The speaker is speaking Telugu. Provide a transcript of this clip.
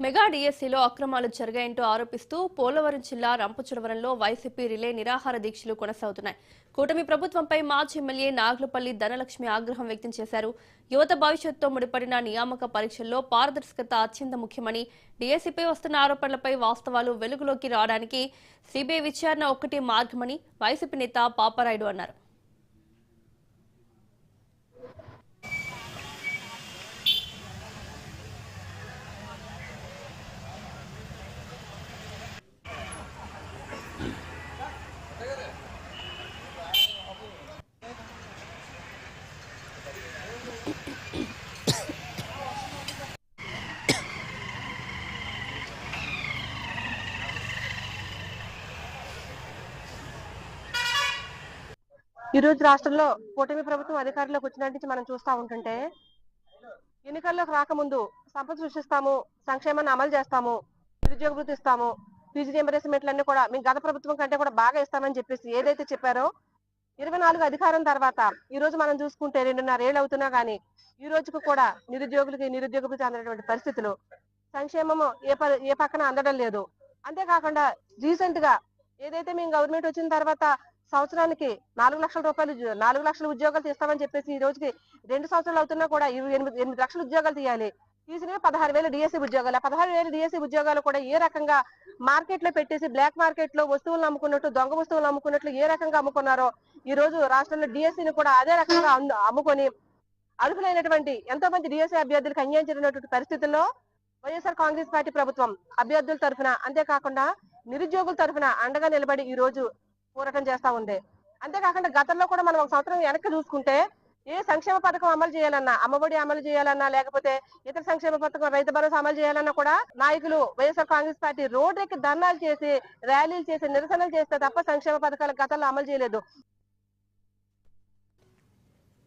మెగా డిఎస్సీలో అక్రమాలు జరిగాయంటూ ఆరోపిస్తూ పోలవరం జిల్లా రంపచోడవరంలో వైసీపీ రిలే నిరాహార దీక్షలు కొనసాగుతున్నాయి. కూటమి ప్రభుత్వంపై మాజీ ఎమ్మెల్యే నాగులపల్లి ధనలక్ష్మి ఆగ్రహం వ్యక్తం చేశారు. యువత భవిష్యత్తుతో ముడిపడిన నియామక పరీక్షల్లో పారదర్శకత అత్యంత ముఖ్యమని, డిఎస్సీపై వస్తున్న ఆరోపణలపై వాస్తవాలు వెలుగులోకి రావడానికి సిబిఐ విచారణ ఒక్కటే మార్గమని వైసీపీ నేత పాపారాయుడు అన్నారు. ఈ రోజు రాష్ట్రంలో కూటమి ప్రభుత్వం అధికారంలోకి వచ్చినట్టు మనం చూస్తా ఉంటుంటే, ఎన్నికల్లోకి రాకముందు సంపద సృష్టిస్తాము, సంక్షేమాన్ని అమలు చేస్తాము, నిరుద్యోగ వృత్తి ఇస్తాము, ఫీజు రియంబర్స్మెంట్లన్నీ కూడా మేము గత ప్రభుత్వం కంటే కూడా బాగా ఇస్తామని చెప్పేసి ఏదైతే చెప్పారో 24 అధికారం తర్వాత ఈ రోజు మనం చూసుకుంటే 2.5 ఏళ్ళు అవుతున్నా గానీ ఈ రోజుకు కూడా నిరుద్యోగులకి నిరుద్యోగ వృత్తి అందనటువంటి పరిస్థితులు, సంక్షేమము ఏ పక్కన అందడం లేదు. అంతేకాకుండా రీసెంట్ గా ఏదైతే మేము గవర్నమెంట్ వచ్చిన తర్వాత సంవత్సరానికి 4 లక్షల రూపాయలు 4 లక్షల ఉద్యోగాలు తీస్తామని చెప్పేసి ఈ రోజుకి 2 సంవత్సరాలు అవుతున్నా కూడా 8 లక్షల ఉద్యోగాలు తీయాలి. తీసినవి 16,000 డిఎస్సీ ఉద్యోగాలు. 16,000 డిఎస్సీ ఉద్యోగాలు కూడా ఏ రకంగా మార్కెట్ లో పెట్టేసి బ్లాక్ మార్కెట్ లో వస్తువులు అమ్ముకున్నట్టు, దొంగ వస్తువులు అమ్ముకున్నట్లు ఏ రకంగా అమ్ముకున్నారో ఈ రోజు రాష్ట్రంలో డిఎస్సీని కూడా అదే రకంగా అమ్ముకొని అర్హులైనటువంటి ఎంతో మంది డిఎస్సీ అభ్యర్థులకు అన్యాయం జరిగినటువంటి పరిస్థితుల్లో వైఎస్ఆర్ కాంగ్రెస్ పార్టీ ప్రభుత్వం అభ్యర్థుల తరఫున, అంతేకాకుండా నిరుద్యోగుల తరఫున అండగా నిలబడి ఈ రోజు పోరాటం చేస్తా ఉంది. అంతేకాకుండా గతంలో కూడా మనం ఒక సంవత్సరం వెనక్కి చూసుకుంటే ఏ సంక్షేమ పథకం అమలు చేయాలన్నా, అమ్మఒడి అమలు చేయాలన్నా, లేకపోతే ఇతర సంక్షేమ పథకం రైతు భరోసా అమలు చేయాలన్నా కూడా నాయకులు వైఎస్ఆర్ కాంగ్రెస్ పార్టీ రోడ్డెక్కి ధర్నాలు చేసి, ర్యాలీలు చేసి, నిరసనలు చేస్తే తప్ప సంక్షేమ పథకాలు గతంలో అమలు చేయలేదు.